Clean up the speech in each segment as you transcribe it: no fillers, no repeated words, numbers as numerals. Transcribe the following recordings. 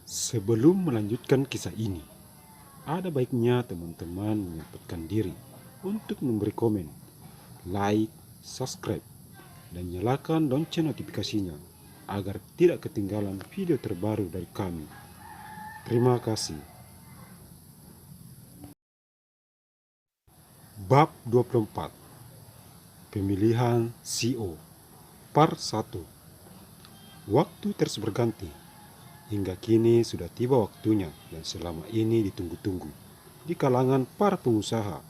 Sebelum melanjutkan kisah ini, ada baiknya teman-teman menyempatkan diri untuk memberi komen, like, subscribe, dan nyalakan lonceng notifikasinya agar tidak ketinggalan video terbaru dari kami. Terima kasih. Bab 24, Pemilihan CEO, Part 1. Waktu terus berganti. Hingga kini sudah tiba waktunya yang selama ini ditunggu-tunggu di kalangan para pengusaha,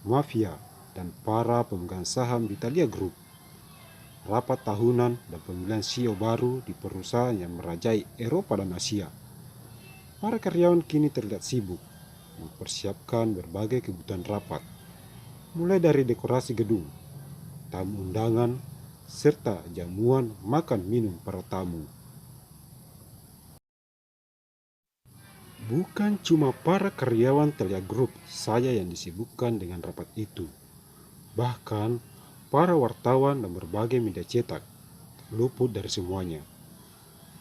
mafia, dan para pemegang saham di Italia Group. Rapat tahunan dan pemilihan CEO baru di perusahaan yang merajai Eropa dan Asia. Para karyawan kini terlihat sibuk mempersiapkan berbagai kebutuhan rapat, mulai dari dekorasi gedung, tamu undangan, serta jamuan makan minum para tamu. Bukan cuma para karyawan Telia Group saja yang disibukkan dengan rapat itu. Bahkan, para wartawan dan berbagai media cetak luput dari semuanya.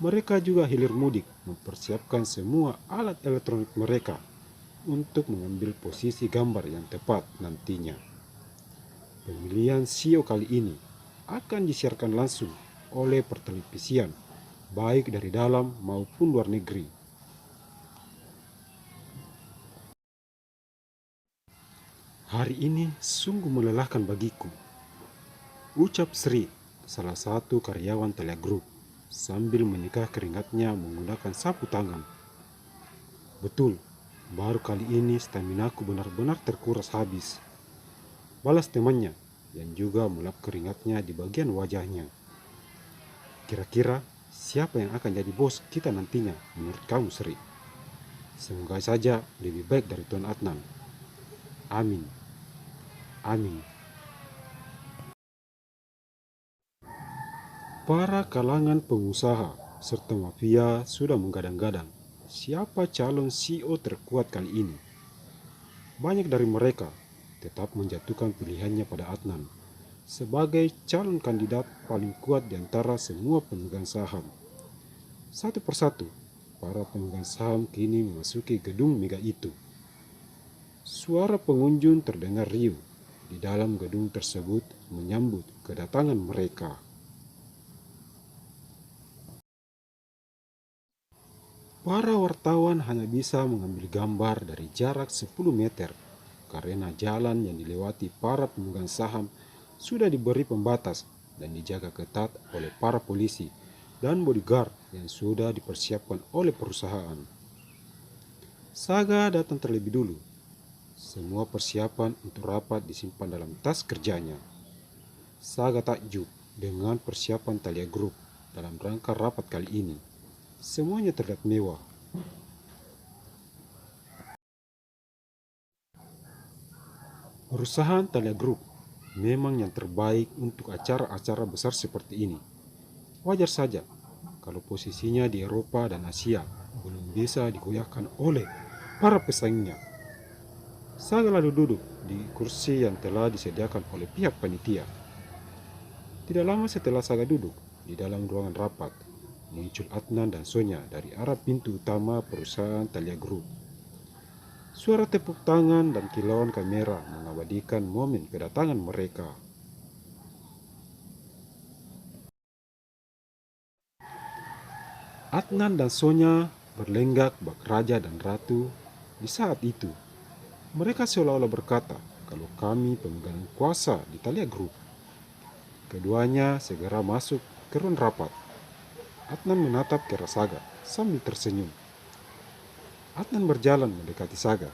Mereka juga hilir mudik mempersiapkan semua alat elektronik mereka untuk mengambil posisi gambar yang tepat nantinya. Pemilihan CEO kali ini akan disiarkan langsung oleh pertelevisian, baik dari dalam maupun luar negeri. Hari ini sungguh melelahkan bagiku, ucap Sri, salah satu karyawan Telia Group, sambil menyeka keringatnya menggunakan sapu tangan. Betul, baru kali ini staminaku benar-benar terkuras habis. Balas temannya, yang juga melap keringatnya di bagian wajahnya. Kira-kira siapa yang akan jadi bos kita nantinya menurut kamu, Sri? Semoga saja lebih baik dari Tuan Adnan. Amin. Amin. Para kalangan pengusaha serta mafia sudah menggadang-gadang siapa calon CEO terkuat kali ini. Banyak dari mereka tetap menjatuhkan pilihannya pada Adnan sebagai calon kandidat paling kuat di antara semua pemegang saham. Satu persatu, para pemegang saham kini memasuki gedung mega itu. Suara pengunjung terdengar riuh di dalam gedung tersebut menyambut kedatangan mereka. Para wartawan hanya bisa mengambil gambar dari jarak 10 meter karena jalan yang dilewati para pemegang saham sudah diberi pembatas dan dijaga ketat oleh para polisi dan bodyguard yang sudah dipersiapkan oleh perusahaan. Saga datang terlebih dulu. Semua persiapan untuk rapat disimpan dalam tas kerjanya. Saga takjub dengan persiapan Thalia Group dalam rangka rapat kali ini. Semuanya terlihat mewah. Perusahaan Thalia Group memang yang terbaik untuk acara-acara besar seperti ini. Wajar saja kalau posisinya di Eropa dan Asia belum bisa digoyahkan oleh para pesaingnya. Saga lalu duduk di kursi yang telah disediakan oleh pihak panitia. Tidak lama setelah Saga duduk di dalam ruangan rapat, muncul Adnan dan Sonya dari arah pintu utama perusahaan Thalia Group. Suara tepuk tangan dan kilauan kamera mengabadikan momen kedatangan mereka. Adnan dan Sonya berlenggak bak raja dan ratu di saat itu. Mereka seolah-olah berkata kalau kami pemegang kuasa di Thalia Group. Keduanya segera masuk ke ruang rapat. Adnan menatap ke arah Saga sambil tersenyum. Adnan berjalan mendekati Saga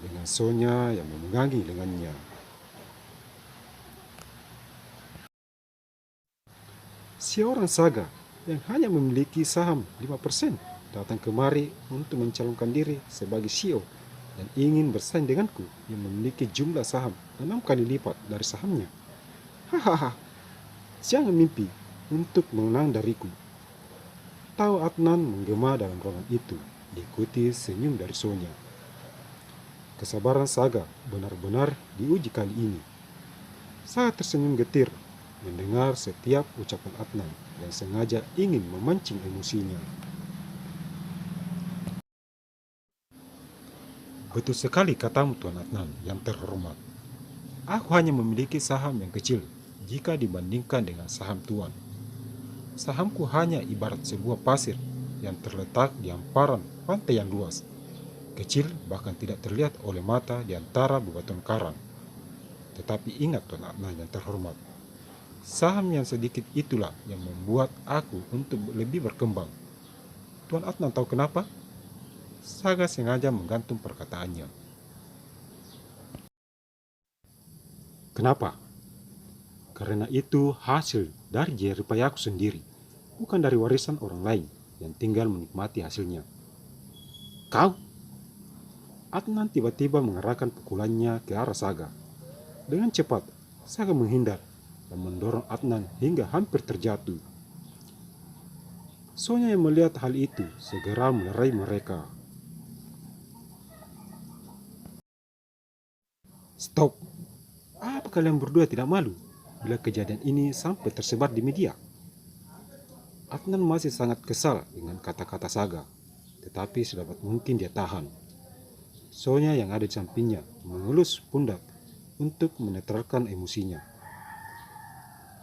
dengan Sonya yang memegangi lengannya. Seorang Saga yang hanya memiliki saham 5% datang kemari untuk mencalonkan diri sebagai CEO dan ingin bersaing denganku yang memiliki jumlah saham 6 kali lipat dari sahamnya. Hahaha, jangan mimpi untuk menang dariku. Tawa Adnan menggema dalam ruangan itu, diikuti senyum dari Sonya. Kesabaran Saga benar-benar diuji kali ini. Saga tersenyum getir mendengar setiap ucapan Adnan yang sengaja ingin memancing emosinya. Betul sekali katamu Tuan Adnan yang terhormat. Aku hanya memiliki saham yang kecil jika dibandingkan dengan saham Tuan. Sahamku hanya ibarat sebuah pasir yang terletak di hamparan pantai yang luas. Kecil bahkan tidak terlihat oleh mata di antara bebatuan karang. Tetapi ingat Tuan Adnan yang terhormat, saham yang sedikit itulah yang membuat aku untuk lebih berkembang. Tuan Adnan tahu kenapa? Saga sengaja menggantung perkataannya. Kenapa? Karena itu hasil dari jerih payahku sendiri, bukan dari warisan orang lain yang tinggal menikmati hasilnya. Kau? Adnan tiba-tiba mengarahkan pukulannya ke arah Saga. Dengan cepat, Saga menghindar dan mendorong Adnan hingga hampir terjatuh. Sonya yang melihat hal itu segera melerai mereka. Stop! Apa kalian berdua tidak malu bila kejadian ini sampai tersebar di media? Adnan masih sangat kesal dengan kata-kata Saga, tetapi sedapat mungkin dia tahan. Sonya yang ada di sampingnya mengelus pundak untuk menetralkan emosinya.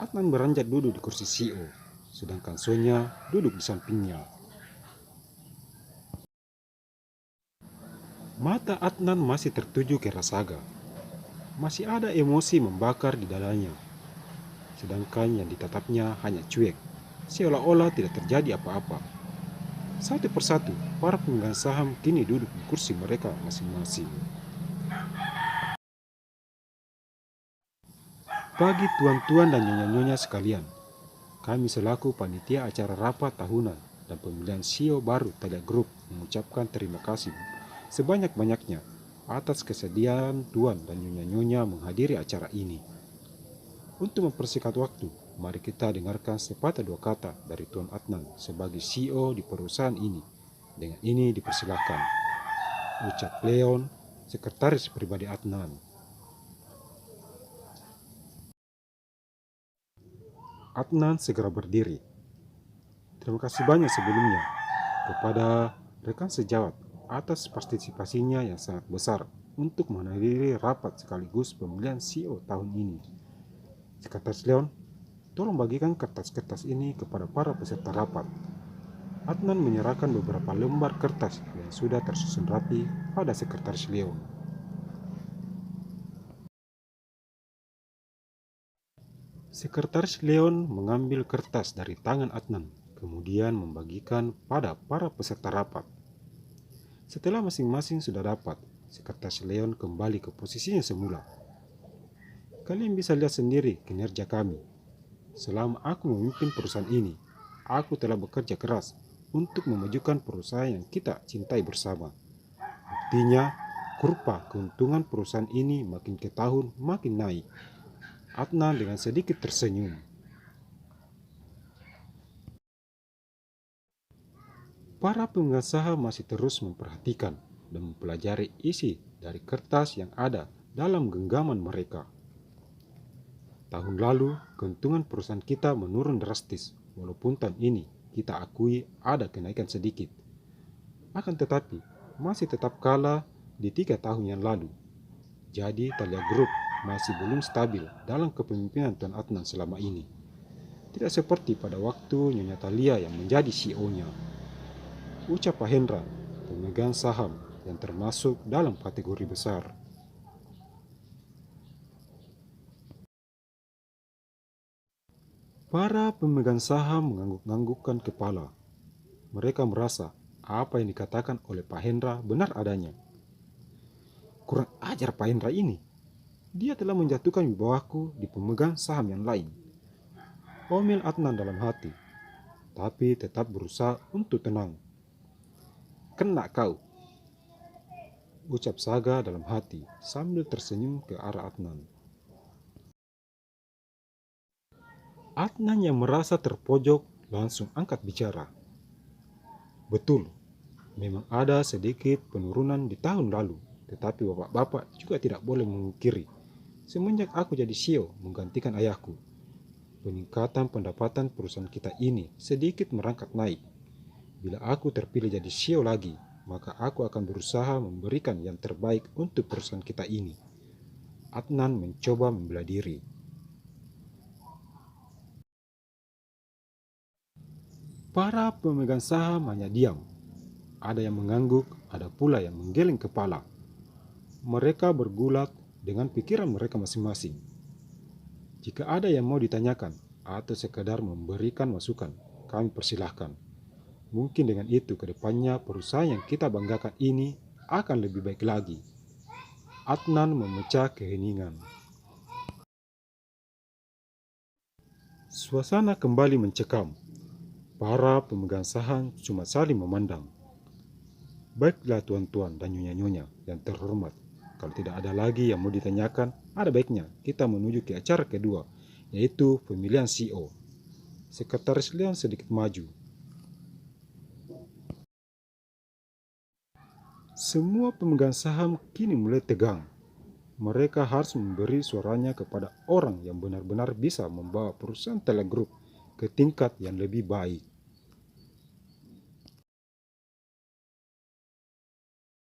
Adnan beranjak duduk di kursi CEO, sedangkan Sonya duduk di sampingnya. Mata Adnan masih tertuju ke arah Saga. Masih ada emosi membakar di dadanya. Sedangkan yang ditatapnya hanya cuek, seolah-olah tidak terjadi apa-apa. Satu persatu, para pemegang saham kini duduk di kursi mereka masing-masing. Bagi tuan-tuan dan nyonya-nyonya sekalian, kami selaku panitia acara rapat tahunan dan pemilihan CEO baru Thalia Group mengucapkan terima kasih sebanyak-banyaknya atas kesediaan tuan dan nyonya-nyonya menghadiri acara ini. Untuk mempersingkat waktu, mari kita dengarkan sepatah dua kata dari Tuan Adnan sebagai CEO di perusahaan ini. Dengan ini dipersilakan. Ucap Leon, sekretaris pribadi Adnan. Adnan segera berdiri. Terima kasih banyak sebelumnya kepada rekan sejawat atas partisipasinya yang sangat besar untuk menghadiri rapat sekaligus pemilihan CEO tahun ini. Sekretaris Leon, tolong bagikan kertas-kertas ini kepada para peserta rapat. Adnan menyerahkan beberapa lembar kertas yang sudah tersusun rapi pada Sekretaris Leon. Sekretaris Leon mengambil kertas dari tangan Adnan, kemudian membagikan pada para peserta rapat. Setelah masing-masing sudah dapat, Sekretaris Leon kembali ke posisinya semula. Kalian bisa lihat sendiri kinerja kami. Selama aku memimpin perusahaan ini, aku telah bekerja keras untuk memajukan perusahaan yang kita cintai bersama. Buktinya, kurva keuntungan perusahaan ini makin ke tahun makin naik. Adnan dengan sedikit tersenyum. Para pengusaha masih terus memperhatikan dan mempelajari isi dari kertas yang ada dalam genggaman mereka. Tahun lalu, keuntungan perusahaan kita menurun drastis, walaupun tahun ini kita akui ada kenaikan sedikit. Akan tetapi, masih tetap kalah di 3 tahun yang lalu. Jadi, Thalia Group masih belum stabil dalam kepemimpinan Tuan Adnan selama ini. Tidak seperti pada waktu Nyonya Thalia yang menjadi CEO-nya. Ucap Pak Hendra, pemegang saham yang termasuk dalam kategori besar. Para pemegang saham mengangguk-anggukkan kepala. Mereka merasa apa yang dikatakan oleh Pak Hendra benar adanya. Kurang ajar Pak Hendra ini. Dia telah menjatuhkan wibawaku di pemegang saham yang lain. Omel Adnan dalam hati, tapi tetap berusaha untuk tenang. Kena kau, ucap Saga dalam hati sambil tersenyum ke arah Adnan. Adnan yang merasa terpojok langsung angkat bicara. Betul, memang ada sedikit penurunan di tahun lalu, tetapi bapak-bapak juga tidak boleh memungkiri. Semenjak aku jadi CEO menggantikan ayahku, peningkatan pendapatan perusahaan kita ini sedikit merangkak naik. Bila aku terpilih jadi CEO lagi, maka aku akan berusaha memberikan yang terbaik untuk perusahaan kita ini. Adnan mencoba membela diri. Para pemegang saham hanya diam. Ada yang mengangguk, ada pula yang menggeleng kepala. Mereka bergulat dengan pikiran mereka masing-masing. Jika ada yang mau ditanyakan atau sekadar memberikan masukan, kami persilahkan. Mungkin dengan itu kedepannya perusahaan yang kita banggakan ini akan lebih baik lagi. Adnan memecah keheningan. Suasana kembali mencekam. Para pemegang saham cuma saling memandang. Baiklah tuan-tuan dan nyonya-nyonya yang terhormat. Kalau tidak ada lagi yang mau ditanyakan, ada baiknya kita menuju ke acara kedua, yaitu pemilihan CEO. Sekretaris Leon sedikit maju. Semua pemegang saham kini mulai tegang. Mereka harus memberi suaranya kepada orang yang benar-benar bisa membawa perusahaan Telegroup ke tingkat yang lebih baik.